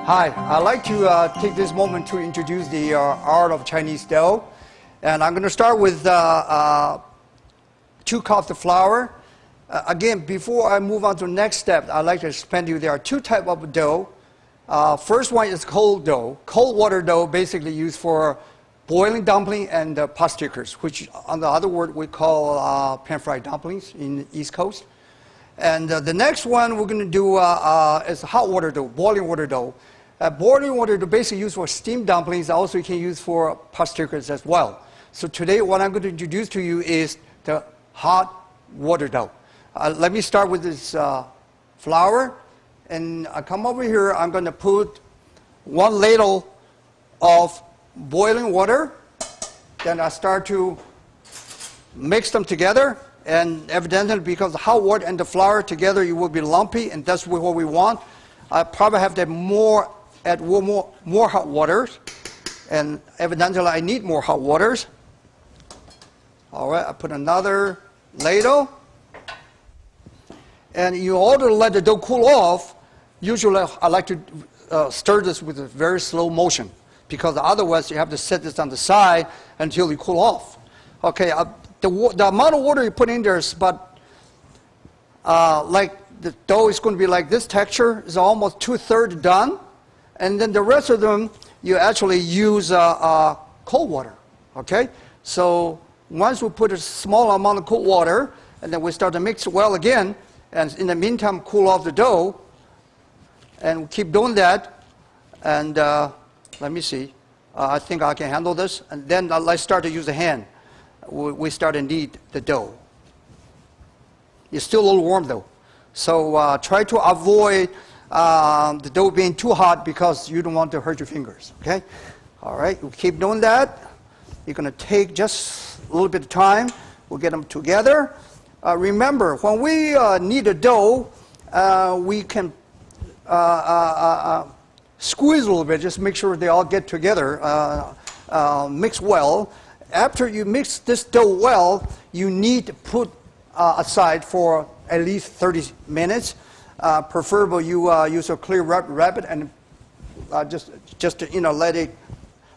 Hi, I'd like to take this moment to introduce the art of Chinese dough. And I'm going to start with 2 cups of flour. Again, before I move on to the next step, I'd like to explain to you there are 2 types of dough. First one is cold dough. Cold water dough basically used for boiling dumpling and pastikkers, which on the other word we call pan-fried dumplings in the East Coast. And the next one we're going to do is hot water dough, boiling water dough. Boiling water dough basically used for steamed dumplings, also you can use for pastikkers as well. So today what I'm going to introduce to you is the hot water dough. Let me start with this flour, and I come over here, I'm going to put 1 ladle of boiling water, then I start to mix them together, and evidently because the hot water and the flour together, it will be lumpy, and that's what we want. I probably have to add more hot waters, and evidently I need more hot waters. All right, I put another ladle, and in order to let the dough cool off, usually I like to stir this with a very slow motion, because otherwise you have to set this on the side until it cool off. Okay, the amount of water you put in there is about like the dough is going to be like this texture, is almost 2/3 done. And then the rest of them, you actually use cold water, okay? So once we put a small amount of cold water, and then we start to mix it well again, and in the meantime, cool off the dough, and we keep doing that. And let me see. I think I can handle this. And then let's start to use the hand. We start to knead the dough. It's still a little warm, though. So try to avoid the dough being too hot because you don't want to hurt your fingers, okay? All right, we'll keep doing that. You're going to take just a little bit of time. We'll get them together. Remember, when we knead a dough, we can squeeze a little bit, just make sure they all get together, mix well. After you mix this dough well, you need to put aside for at least 30 minutes. Preferably you use a clear rabbit and just to,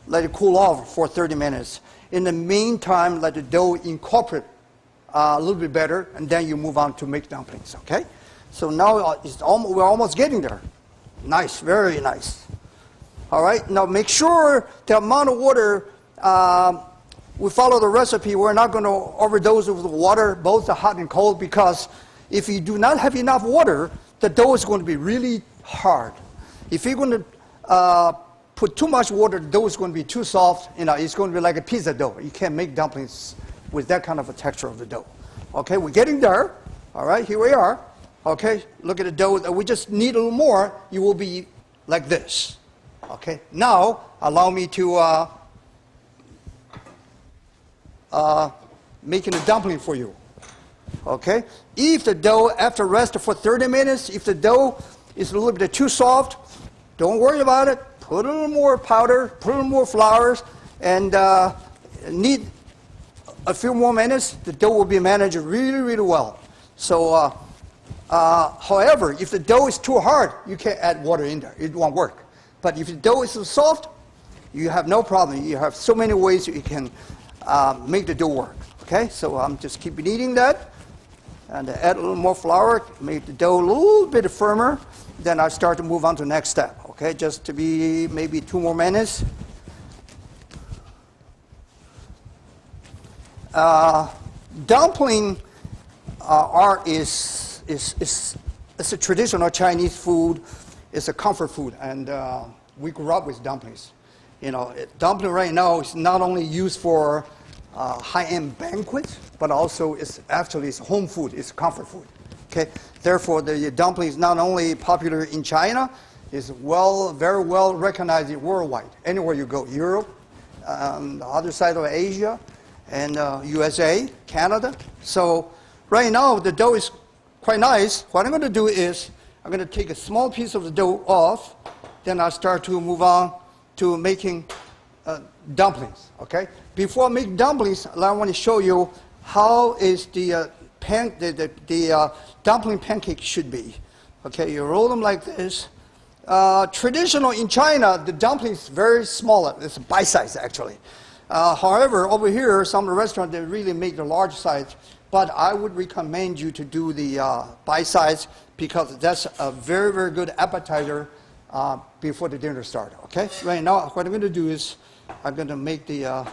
let it cool off for 30 minutes. In the meantime, let the dough incorporate a little bit better, and then you move on to make dumplings. Okay? So now we're almost getting there. Nice, very nice. All right. Now make sure the amount of water. We follow the recipe. We're not going to overdose with water, both the hot and cold, because if you do not have enough water, the dough is going to be really hard. If you're going to put too much water, the dough is going to be too soft. It's going to be like a pizza dough. You can't make dumplings with that kind of a texture of the dough. Okay, we're getting there. All right, here we are. Okay, look at the dough. We just need a little more. You will be like this. Okay, now allow me to making a dumpling for you. Okay? If the dough, after rest for 30 minutes, if the dough is a little bit too soft, don't worry about it. Put a little more powder, put a little more flours, and knead a few more minutes. The dough will be managed really, really well. So, however, if the dough is too hard, you can't add water in there. It won't work. But if the dough is soft, you have no problem. You have so many ways you can make the dough work. Okay, so I'm just keep kneading that, and add a little more flour, make the dough a little bit firmer. Then I start to move on to the next step. Okay, just to be maybe 2 more minutes. Dumpling art is a traditional Chinese food. It's a comfort food, and we grew up with dumplings. Dumpling right now is not only used for high-end banquets, but also it's home food, it's comfort food. Okay, therefore the dumpling is not only popular in China, it's very well recognized worldwide. Anywhere you go, Europe, the other side of Asia, and USA, Canada. So right now the dough is quite nice. What I'm going to do is I'm going to take a small piece of the dough off, then I'll start to move on to making dumplings. Okay. Before I make dumplings, I want to show you how is the dumpling pancake should be. Okay, you roll them like this, Traditional in China, the dumpling is very small. It's bite size actually. However, over here, some of the restaurants, they really make the large size. But I would recommend you to do the bite size because that's a very, very good appetizer before the dinner starts. Okay? Right now, what I'm going to do is I'm going to make the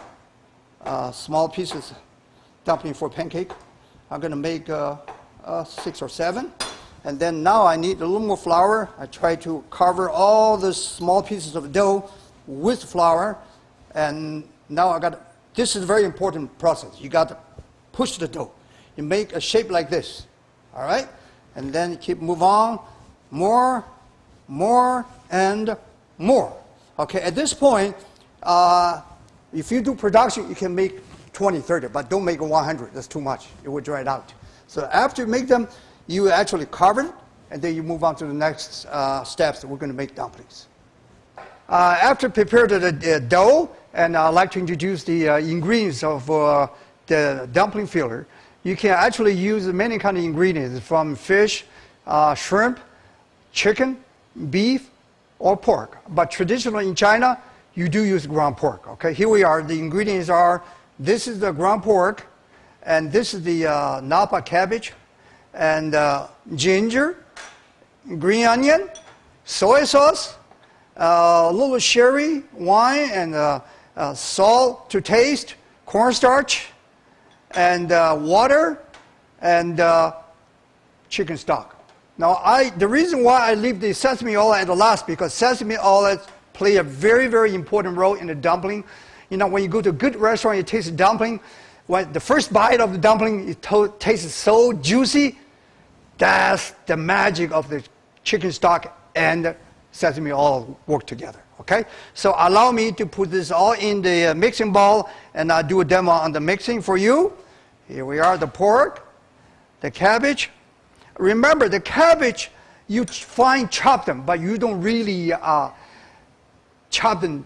small pieces dumpling for pancake. I'm going to make 6 or 7. And then now I need a little more flour. I try to cover all the small pieces of dough with flour. And now this is a very important process. You got to push the dough. You make a shape like this. All right? And then you move on. More, and more. Okay, at this point, if you do production, you can make 20, 30, but don't make 100. That's too much. It will dry it out. So after you make them, you actually cover it, and then you move on to the next steps that we're going to make dumplings. After prepare the dough, and I'd like to introduce the ingredients of the dumpling filler. You can actually use many kind of ingredients from fish, shrimp, chicken, beef, or pork. But traditionally in China, you do use ground pork. Okay, here we are. The ingredients are, this is the ground pork, and this is the Napa cabbage, and ginger, green onion, soy sauce, a little sherry wine, and salt to taste, cornstarch, and water, and chicken stock. Now, the reason why I leave the sesame oil at the last, because sesame oil play a very, very important role in the dumpling. You know, when you go to a good restaurant, you taste a dumpling. When the first bite of the dumpling, it tastes so juicy. That's the magic of the chicken stock and sesame oil work together. Okay, so allow me to put this all in the mixing bowl, and I'll do a demo on the mixing for you. Here we are, the pork, the cabbage. Remember, the cabbage, you fine chop them, but you don't really chop them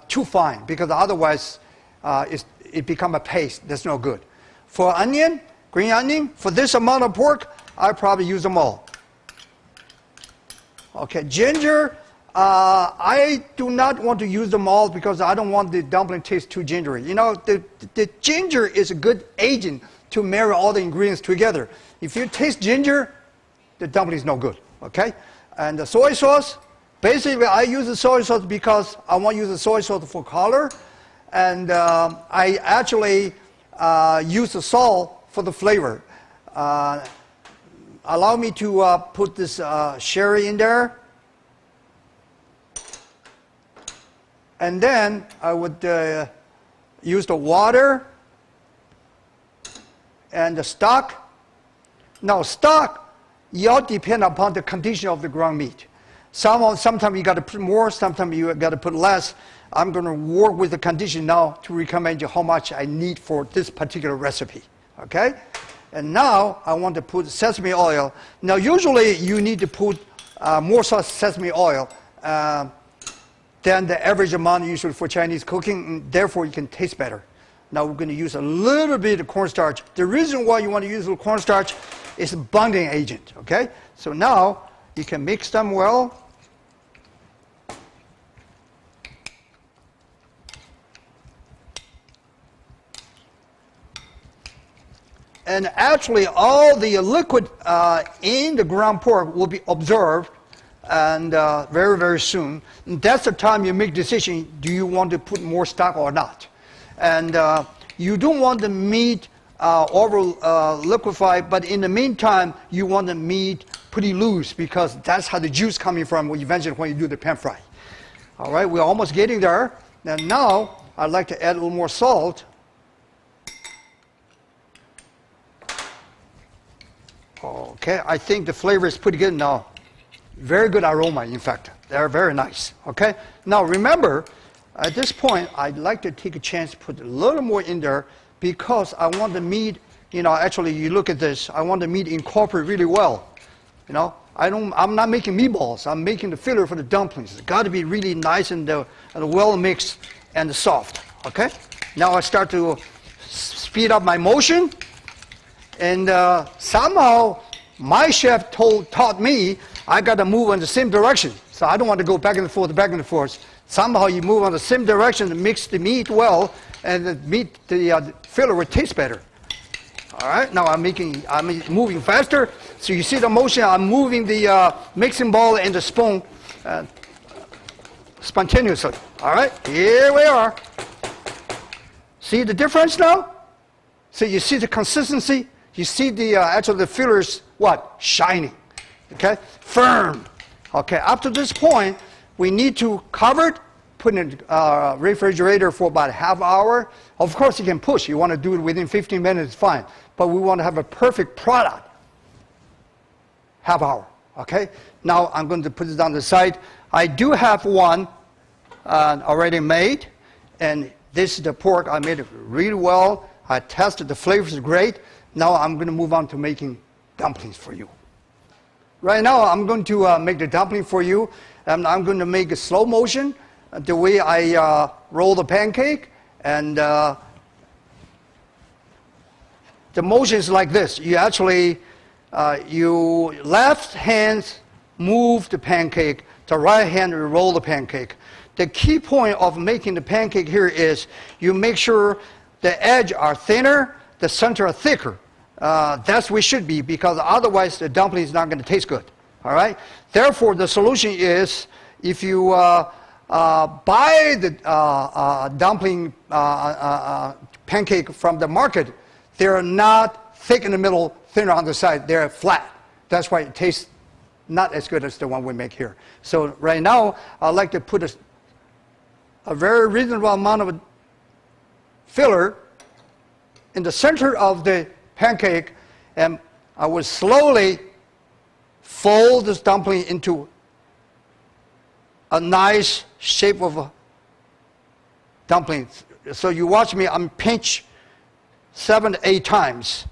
too fine, because otherwise it becomes a paste. That's no good. For onion, green onion, for this amount of pork, I probably use them all. Okay, ginger, I do not want to use them all because I don't want the dumpling to taste too gingery. You know, the ginger is a good agent to marry all the ingredients together. If you taste ginger, the dumpling is no good. Okay, and the soy sauce, basically I use the soy sauce because I want to use the soy sauce for color, and I actually use the salt for the flavor. Allow me to put this sherry in there. And then I would use the water and the stock. Now, stock, you all depend upon the condition of the ground meat. Sometimes you got to put more, sometimes you got to put less. I'm going to work with the condition now to recommend you how much I need for this particular recipe. Okay? And now I want to put sesame oil. Now, usually you need to put more sesame oil than the average amount usually for Chinese cooking, and therefore you can taste better. Now we're going to use a little bit of cornstarch. The reason why you want to use a little cornstarch is a bonding agent, okay? So now you can mix them well. And actually all the liquid in the ground pork will be absorbed, and very, very soon. And that's the time you make decision, do you want to put more stock or not? And you don't want the meat over liquefied, but in the meantime, you want the meat pretty loose, because that's how the juice coming from eventually when you do the pan fry. All right, we're almost getting there. And now, I'd like to add a little more salt. Okay, I think the flavor is pretty good now. Very good aroma, in fact. They're very nice, okay? Now, remember, at this point, I'd like to take a chance to put a little more in there because I want the meat, you know, actually, you look at this, I want the meat incorporate really well. You know, I'm not making meatballs. I'm making the filler for the dumplings. It's got to be really nice and well mixed and soft, okay? Now I start to speed up my motion, and somehow my chef taught me I got to move in the same direction. So I don't want to go back and forth, back and forth. Somehow you move on the same direction to mix the meat well, and the filler will taste better. All right, now I'm moving faster. So you see the motion, I'm moving the mixing bowl and the spoon spontaneously. All right, here we are. See the difference now? So you see the consistency? You see the actually the fillers, what? Shining, okay? Firm. Okay, up to this point, we need to cover it, put it in the refrigerator for about a half hour. Of course, you can push. You want to do it within 15 minutes, fine. But we want to have a perfect product. Half hour, okay? Now I'm going to put it on the side. I do have one already made, and this is the pork. I made it really well. I tested the flavors great. Now I'm going to move on to making dumplings for you. Right now I'm going to make the dumpling for you, and I'm going to make a slow motion the way I roll the pancake, and the motion is like this. You actually, you left hand move the pancake, the right hand roll the pancake. The key point of making the pancake here is you make sure the edges are thinner, the center are thicker. That's what it should be, because otherwise the dumpling is not going to taste good. All right? Therefore, the solution is if you buy the dumpling pancake from the market, they're not thick in the middle, thinner on the side. They're flat. That's why it tastes not as good as the one we make here. So right now, I like to put a very reasonable amount of filler in the center of the pancake, and I will slowly fold this dumpling into a nice shape of a dumpling. So you watch me, I'm pinch 7 to 8 times.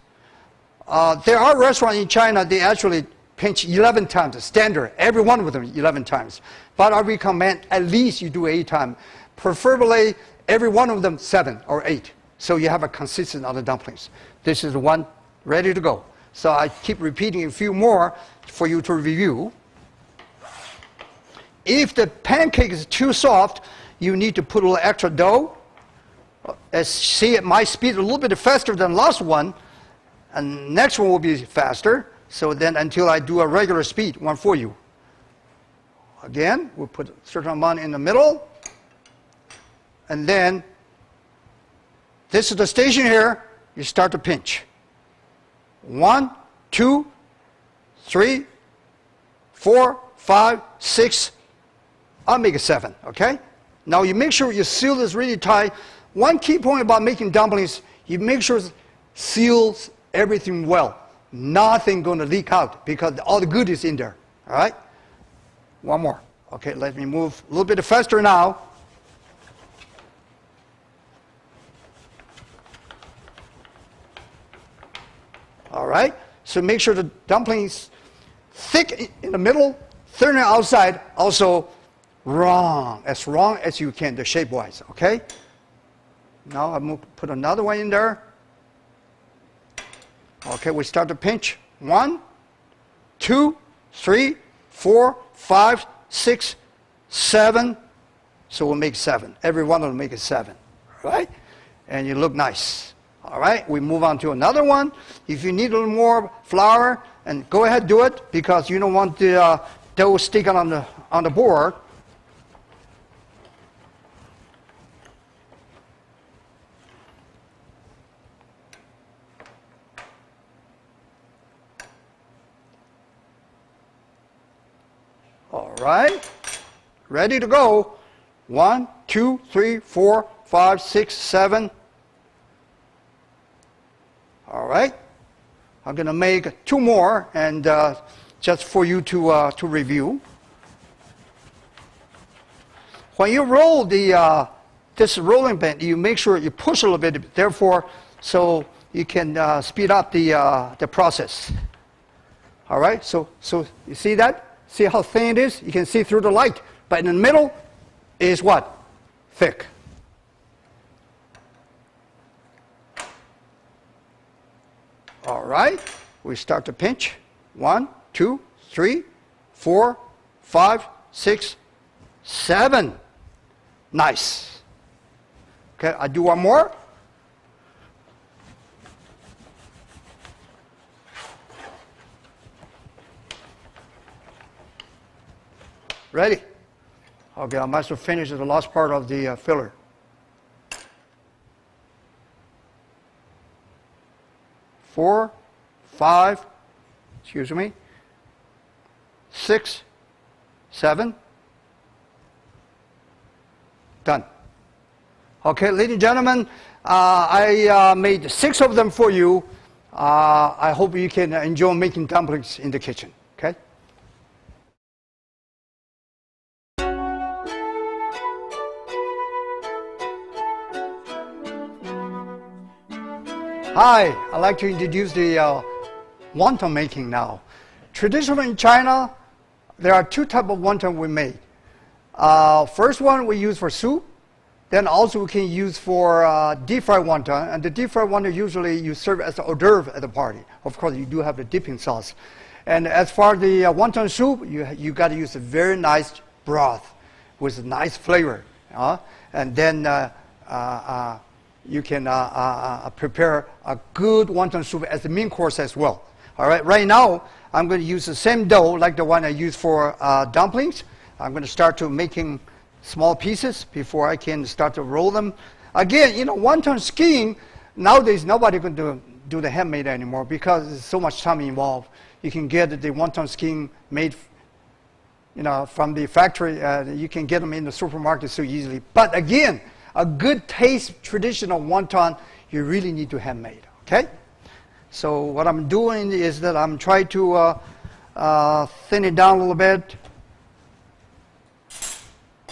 There are restaurants in China, they actually pinch 11 times, standard, every one of them 11 times. But I recommend at least you do 8 times, preferably every one of them 7 or 8. So you have a consistent of the dumplings. This is one ready to go. So I keep repeating a few more for you to review. If the pancake is too soft, you need to put a little extra dough. See, at my speed a little bit faster than last one, and next one will be faster. So then until I do a regular speed one for you. Again, we'll put a certain amount in the middle, and then this is the station here. You start to pinch. 1, 2, 3, 4, 5, 6. I'll make it 7, okay? Now you make sure you seal this really tight. One key point about making dumplings, you make sure it seals everything well. Nothing going to leak out because all the good is in there, all right? One more. Okay, let me move a little bit faster now. All right, so make sure the dumplings thick in the middle, thinner outside, also as wrong as you can, the shape-wise, okay? Now I'm going to put another one in there. Okay, we start to pinch. 1, 2, 3, 4, 5, 6, 7. So we'll make 7. Every one of them make it 7, right? And you look nice. All right, we move on to another one. If you need a little more flour, and go ahead do it, because you don't want the dough sticking on the board. All right, ready to go. 1, 2, 3, 4, 5, 6, 7. All right, I'm going to make 2 more, and just for you to review. When you roll this rolling pin, you make sure you push a little bit, therefore, so you can speed up the process. All right, so you see that? See how thin it is? You can see through the light. But in the middle is what? Thick. All right, we start to pinch. 1, 2, 3, 4, 5, 6, 7. Nice. Okay, I do one more. Ready? Okay, I must have finished the last part of the filler. Four, 5, excuse me, 6, 7. Done. Okay, ladies and gentlemen, I made 6 of them for you. I hope you can enjoy making dumplings in the kitchen. Okay? Hi, I'd like to introduce the wonton making now. Traditionally in China, there are 2 types of wonton we make. First one we use for soup, then also we can use for deep fried wonton. And the deep fried wonton usually you serve as an hors d'oeuvre at the party. Of course, you do have the dipping sauce. And as far as the wonton soup, you got to use a very nice broth with a nice flavor. And then you can prepare a good wonton soup as the main course as well. All right, right now I'm going to use the same dough like the one I used for dumplings. I'm going to start to making small pieces before I can start to roll them. Again, you know, wonton skiing, nowadays nobody can do the handmade anymore because there's so much time involved. You can get the wonton skiing made, you know, from the factory. You can get them in the supermarket so easily. But again, a good taste traditional wonton, you really need to handmade, okay? So what I'm doing is that I'm trying to thin it down a little bit.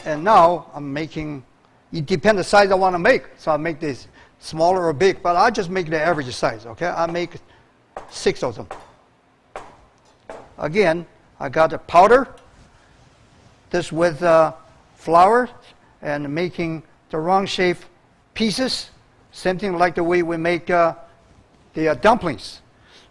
And now I'm making, it depends the size I want to make. So I make this smaller or big, but I just make the average size, okay? I make 6 of them. Again, I got the powder, this with flour, and making the round shape pieces, same thing like the way we make the dumplings.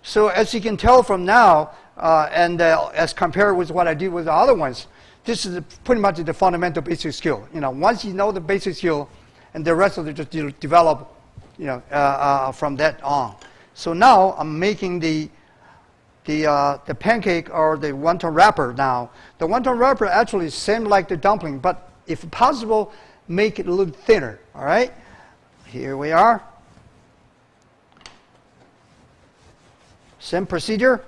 So as you can tell from now, and as compared with what I did with the other ones, this is pretty much the fundamental basic skill. You know, once you know the basic skill, and the rest of it just develop, you know, from that on. So now I'm making the pancake or the wonton wrapper now. The wonton wrapper actually is same like the dumpling, but if possible, make it a little thinner, all right? Here we are. Same procedure.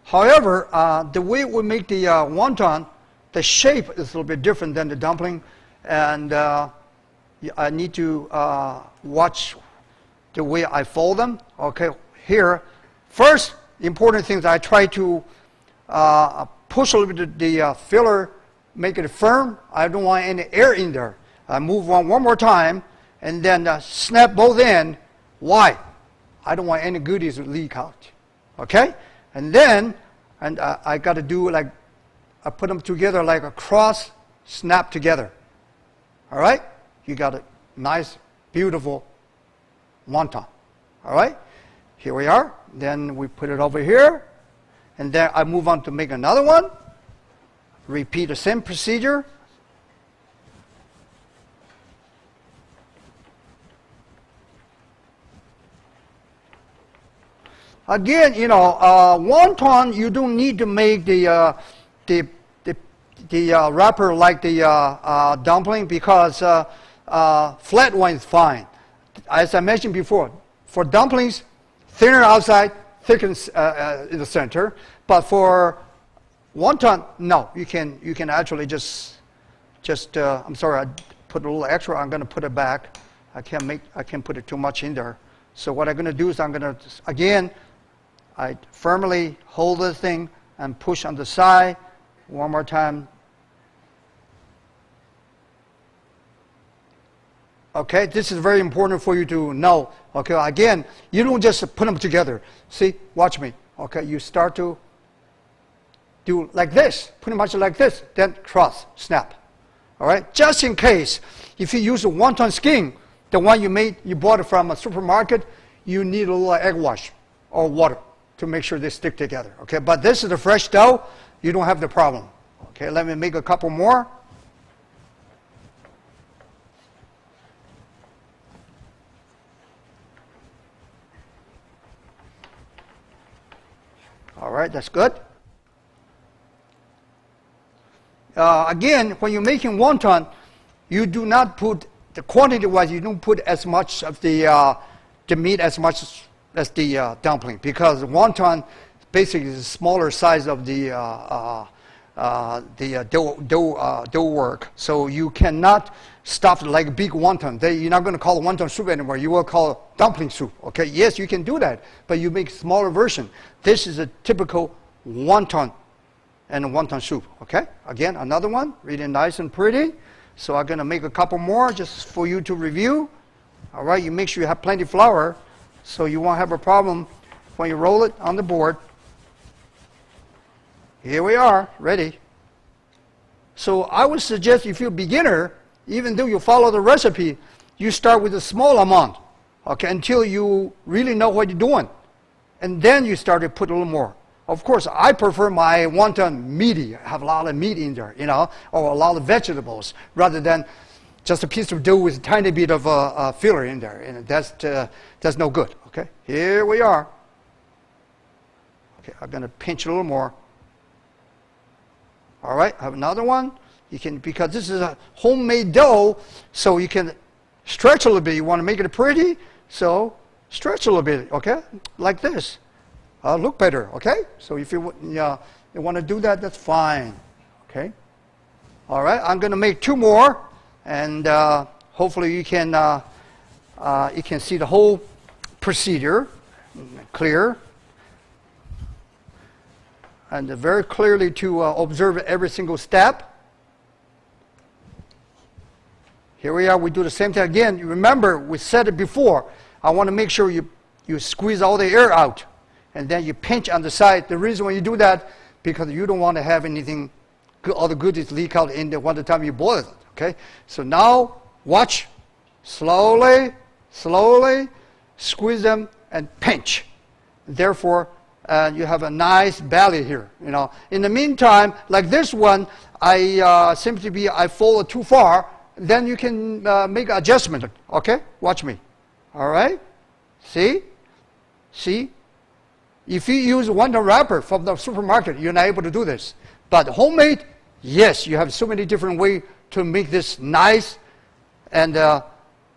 However, the way we make the wonton, the shape is a little bit different than the dumpling, and I need to watch the way I fold them. Okay, here, first, the important thing is I try to push a little bit the filler, make it firm. I don't want any air in there. I move one more time, and then snap both ends. Why? I don't want any goodies to leak out. Okay? And then, I got to do like, I put them together like a cross snap together. All right? You got a nice, beautiful wonton. All right? Here we are. Then we put it over here. And then I move on to make another one. Repeat the same procedure. Again, you know, wonton, you don't need to make the wrapper like the dumpling because flat one is fine. As I mentioned before, for dumplings, thinner outside, thicker in the center. But for wonton, no, you can actually just I'm sorry, I put a little extra. I'm going to put it back. I can't put it too much in there. So what I'm going to do is I'm going to again, I firmly hold the thing and push on the side. One more time. Okay, this is very important for you to know. Okay, again, you don't just put them together. See, watch me. Okay, you start to do like this, pretty much like this, then cross, snap. All right, just in case, if you use a wonton skin, the one you bought it from a supermarket, you need a little egg wash or water to make sure they stick together. Okay, but this is the fresh dough. You don't have the problem. Okay, let me make a couple more. All right, that's good. Again, when you're making wonton, you do not put, the quantity-wise, you don't put as much of the meat as much as the dumpling, because wonton basically is a smaller size of the dough work. So you cannot stuff it like a big wonton. You're not going to call it wonton soup anymore. You will call it dumpling soup. Okay, yes, you can do that, but you make a smaller version. This is a typical wonton and a wonton soup. Okay, again, another one, really nice and pretty. So I'm going to make a couple more just for you to review. All right, you make sure you have plenty of flour so you won't have a problem when you roll it on the board. Here we are, ready. So I would suggest if you're a beginner, even though you follow the recipe, you start with a small amount, okay, until you really know what you're doing. And then you start to put a little more. Of course, I prefer my wonton meaty, have a lot of meat in there, you know, or a lot of vegetables, rather than just a piece of dough with a tiny bit of filler in there. And that's no good, okay? Here we are. Okay, I'm going to pinch a little more. All right, I have another one. You can, because this is a homemade dough, so you can stretch a little bit. You want to make it pretty, so stretch a little bit, okay? Like this. Look better, okay? So if you want to do that, that's fine, okay? All right, I'm going to make two more, and hopefully you can see the whole procedure clear. And very clearly to observe every single step. Here we are, we do the same thing again. You remember, we said it before. I want to make sure you squeeze all the air out. And then you pinch on the side. The reason why you do that, because you don't want to have anything, all the goodies leak out in the one time you boil it. Okay? So now, watch. Slowly, slowly, squeeze them and pinch. Therefore, you have a nice belly here, you know. In the meantime, like this one, I fold it too far. Then you can make adjustment. Okay, watch me. All right, see. If you use wonton wrapper from the supermarket, you're not able to do this. But homemade, yes, you have so many different ways to make this nice and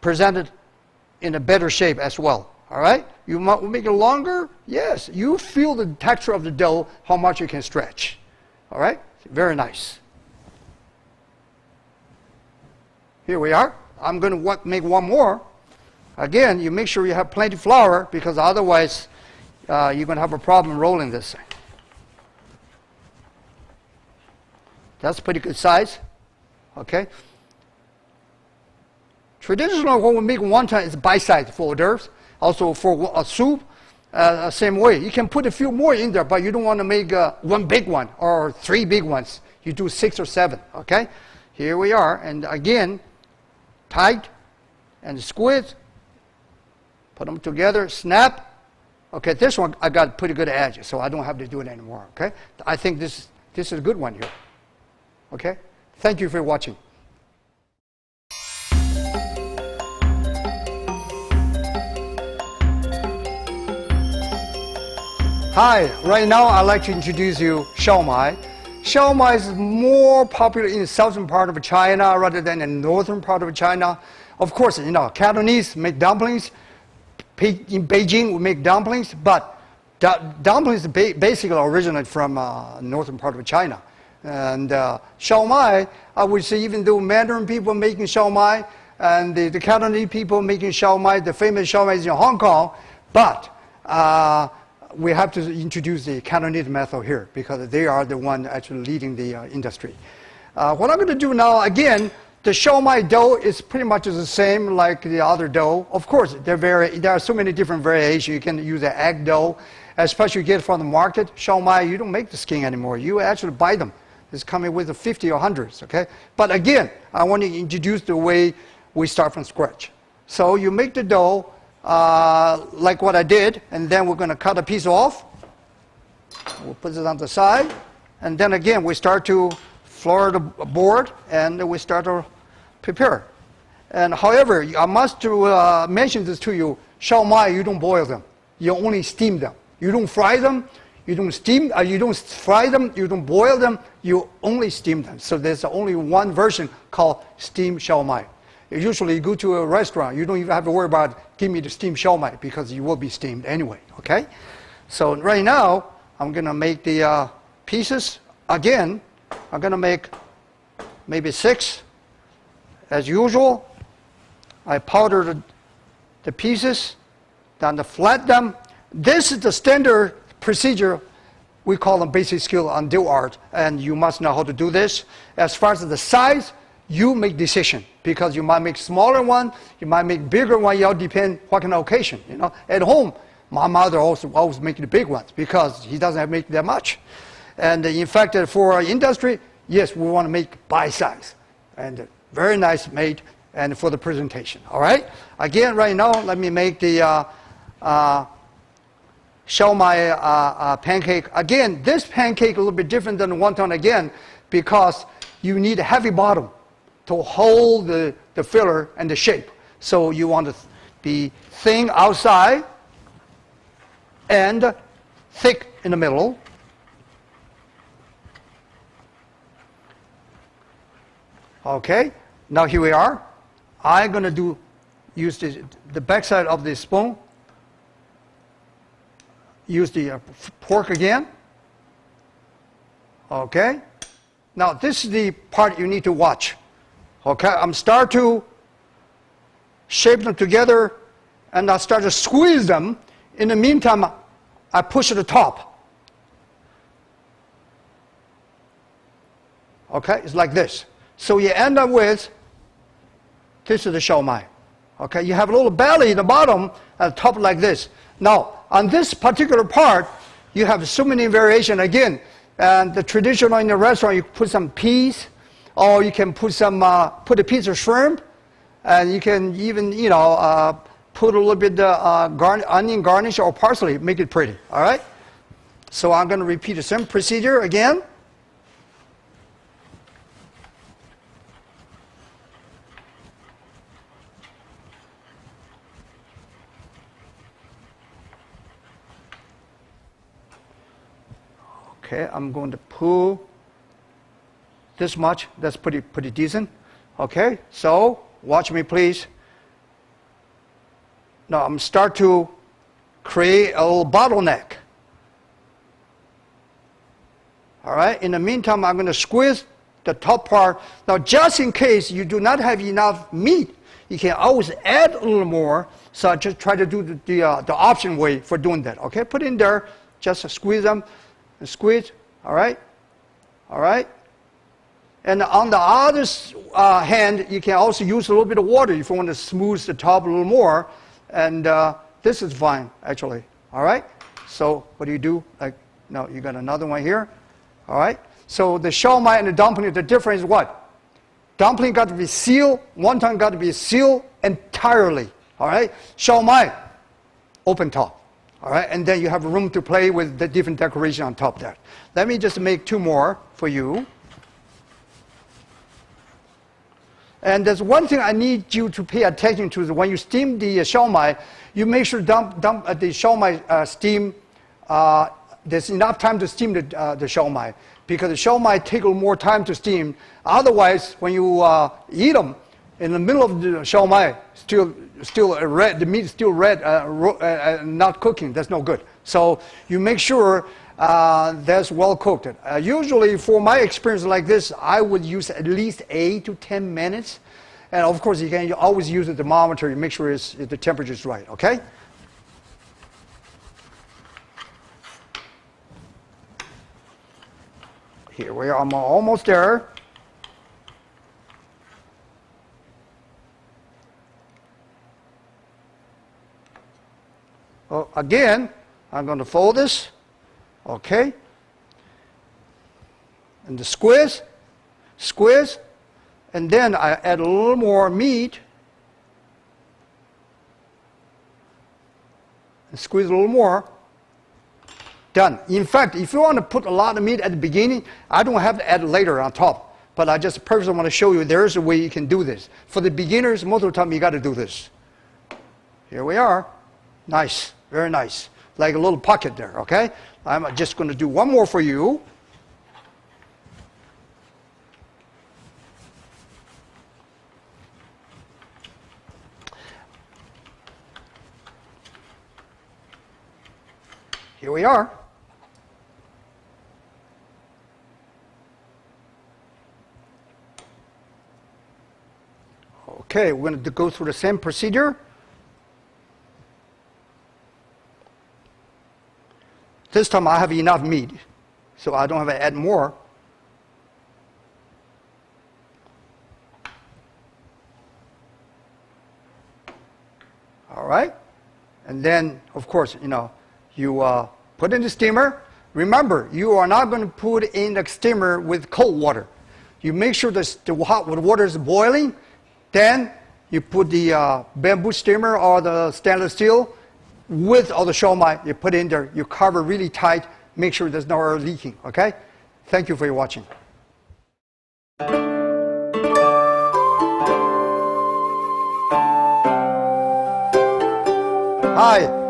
present it in a better shape as well. All right? You might make it longer? Yes. You feel the texture of the dough, how much you can stretch. All right? Very nice. Here we are. I'm going to make one more. Again, you make sure you have plenty of flour, because otherwise you're going to have a problem rolling this thing. That's pretty good size. Okay? Traditionally, when we make wonton, it's bite-sized for hors d'oeuvres. Also for a soup, same way. You can put a few more in there, but you don't want to make one big one or three big ones. You do 6 or 7, okay? Here we are, and again, tight and squeeze. Put them together, snap. Okay, this one I got pretty good edge, so I don't have to do it anymore, okay? I think this is a good one here, okay? Thank you for watching. Hi, right now I'd like to introduce you Xiaomai. Xiaomai is more popular in the southern part of China rather than in the northern part of China. Of course, you know, Cantonese make dumplings. In Beijing, we make dumplings, but dumplings basically originate from northern part of China. And Xiaomai, I would say, even though Mandarin people making Xiaomai and the Cantonese people making Xiaomai, the famous Xiaomai is in Hong Kong, but we have to introduce the Cantonese method here because they are the one actually leading the industry. What I'm going to do now, again, the Xiaomai dough is pretty much the same like the other dough. Of course, there are so many different variations. You can use an egg dough, especially you get from the market. Xiaomai, you don't make the skin anymore. You actually buy them. It's coming with the 50 or 100s, okay? But again, I want to introduce the way we start from scratch. So you make the dough like what I did, and then we're going to cut a piece off. We'll put it on the side, and then again we start to flour the board, and we start to prepare. And however, I must mention this to you: shao mai, you don't boil them; you only steam them. You don't fry them. You don't steam. You don't fry them. You don't boil them. You only steam them. So there's only one version called steamed shao mai. Usually, you go to a restaurant, you don't even have to worry about give me the steamed shao mai because you will be steamed anyway. Okay. So right now, I'm going to make the pieces again. I'm going to make maybe 6, as usual. I powder the pieces, then flat them. This is the standard procedure. We call them basic skill on dough art, and you must know how to do this. As far as the size, you make decision, because you might make smaller one, you might make bigger one. It all depend what kind of occasion. You know, at home, my mother also always making the big ones because he doesn't have to make that much. And in fact, for our industry, yes, we want to make by size, and very nice made, and for the presentation. All right. Again, right now, let me make the shao mai pancake. Again, this pancake a little bit different than the wonton again, because you need a heavy bottom to hold the filler and the shape. So you want to be thin outside and thick in the middle. Okay, now here we are. I'm going to use the backside of the spoon. Use the pork again. Okay. Now this is the part you need to watch. Okay, I'm start to shape them together, and I start to squeeze them. In the meantime, I push at the top. Okay, it's like this. So you end up with, this is the shao mai. Okay, you have a little belly in the bottom and the top like this. Now, on this particular part, you have so many variations again. And the traditional in the restaurant, you put some peas, or you can put some put a piece of shrimp, and you can even put a little bit onion garnish or parsley, make it pretty. All right. So I'm going to repeat the same procedure again. Okay, I'm going to pull this much. That's pretty decent. Okay, so watch me please. Now I'm start to create a little bottleneck. All right, in the meantime, I'm going to squeeze the top part. Now just in case you do not have enough meat, you can always add a little more. So I just try to do the option way for doing that. Okay, put in there, just squeeze them. And squeeze, all right? And on the other hand, you can also use a little bit of water if you want to smooth the top a little more. And this is fine, actually, all right? So what do you do? Like, no, you got another one here, all right? So the shao mai and the dumpling, the difference is what? Dumpling got to be sealed, wonton got to be sealed entirely, all right? Shao mai, open top. All right, and then you have room to play with the different decoration on top there. Let me just make 2 more for you. And there's one thing I need you to pay attention to. When you steam the shao mai, you make sure dump the shao mai steam. There's enough time to steam the shao mai, because the shao mai take a little more time to steam. Otherwise, when you eat them, in the middle of the shao mai, still red, the meat is still red, not cooking. That's no good. So you make sure that's well cooked. Usually, for my experience like this, I would use at least 8 to 10 minutes. And of course, you can always use a thermometer to make sure the temperature is right. Okay. Here we are. I'm almost there. Oh, again, I'm going to fold this, okay, and the squeeze, and then I add a little more meat, Squeeze a little more. Done. In fact, if you want to put a lot of meat at the beginning, I don't have to add later on top. But I just purposely want to show you there's a way you can do this. For the beginners, most of the time you got to do this. Here we are. Nice. Very nice. Like a little pocket there, okay? I'm just going to do one more for you. Here we are. Okay, we're going to go through the same procedure. This time I have enough meat, so I don't have to add more. All right, and then, of course, you put in the steamer. Remember, you are not going to put in the steamer with cold water. You make sure the hot water is boiling. Then you put the bamboo steamer or the stainless steel with all the siomai. You put it in there. You cover really tight. Make sure there's no air leaking. Okay? Thank you for your watching. Hi.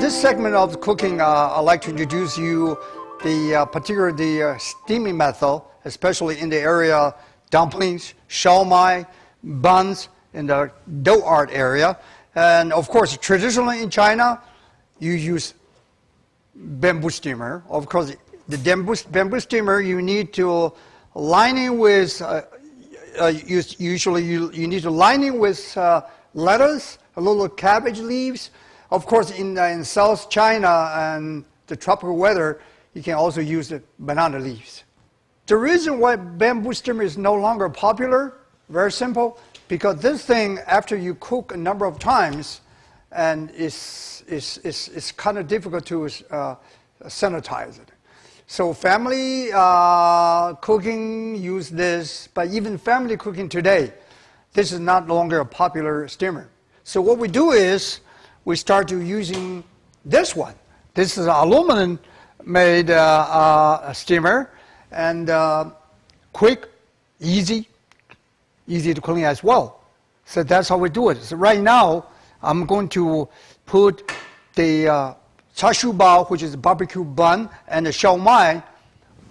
This segment of the cooking, I'd like to introduce you the steaming method, especially in the area dumplings, siomai, buns, in the dough art area. And of course, traditionally in China, you use bamboo steamer. Of course, the bamboo steamer, you need to lining with, usually you need to lining with lettuce, a little cabbage leaves. Of course, in South China and the tropical weather, you can also use the banana leaves. The reason why bamboo steamer is no longer popular, very simple, because this thing, after you cook a number of times, and it's kind of difficult to sanitize it. So family cooking use this, but even family cooking today, this is not longer a popular steamer. So what we do is, we start to using this one. This is an aluminum made steamer, and quick, easy to clean as well. So that's how we do it. So right now, I'm going to put the char siu bao, which is a barbecue bun, and the siomai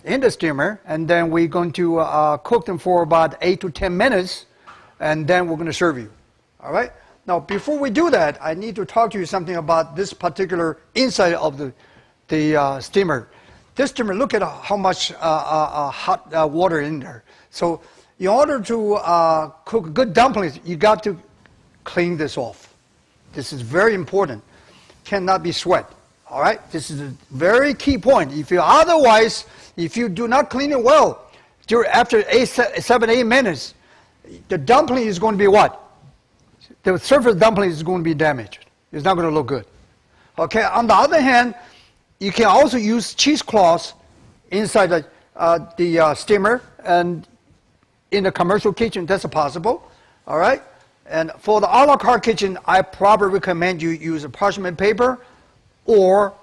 in the steamer, and then we're going to cook them for about 8 to 10 minutes, and then we're going to serve you. All right? Now, before we do that, I need to talk to you something about this particular inside of the steamer. This steamer, look at how much hot water in there. So in order to cook good dumplings, you got to clean this off. This is very important. Cannot be sweat. All right? This is a very key point. Otherwise, if you do not clean it well, after 7, 8 minutes, the dumpling is going to be what? The surface dumpling is going to be damaged. It's not going to look good. Okay. On the other hand, you can also use cheesecloths inside the steamer, and in the commercial kitchen, that's possible. All right. And for the a la carte kitchen, I probably recommend you use a parchment paper or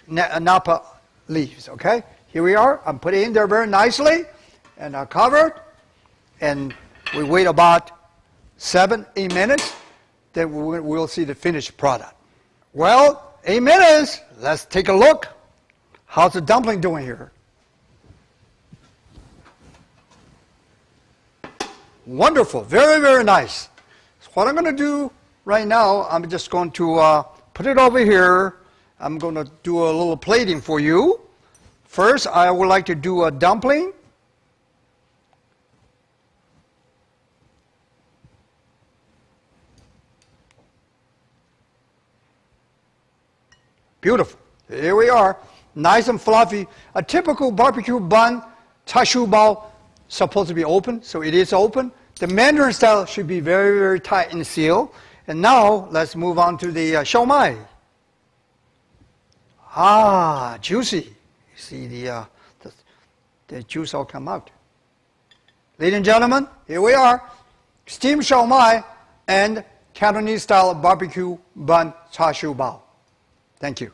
napa leaves. Okay. Here we are. I'm putting it in there very nicely, and I cover it, and we wait about 7, 8 minutes. Then we'll see the finished product. Well, 8 minutes. Let's take a look. How's the dumpling doing here? Wonderful. Very, very nice. So what I'm going to do right now, I'm just going to put it over here. I'm going to do a little plating for you. First, I would like to do a dumpling. Beautiful. Here we are. Nice and fluffy. A typical barbecue bun, char siu bao, supposed to be open, so it is open. The Mandarin style should be very, very tight and sealed. And now, let's move on to the siomai. Ah, juicy. You see the juice all come out. Ladies and gentlemen, here we are. Steamed siomai and Cantonese style barbecue bun char siu bao. Thank you.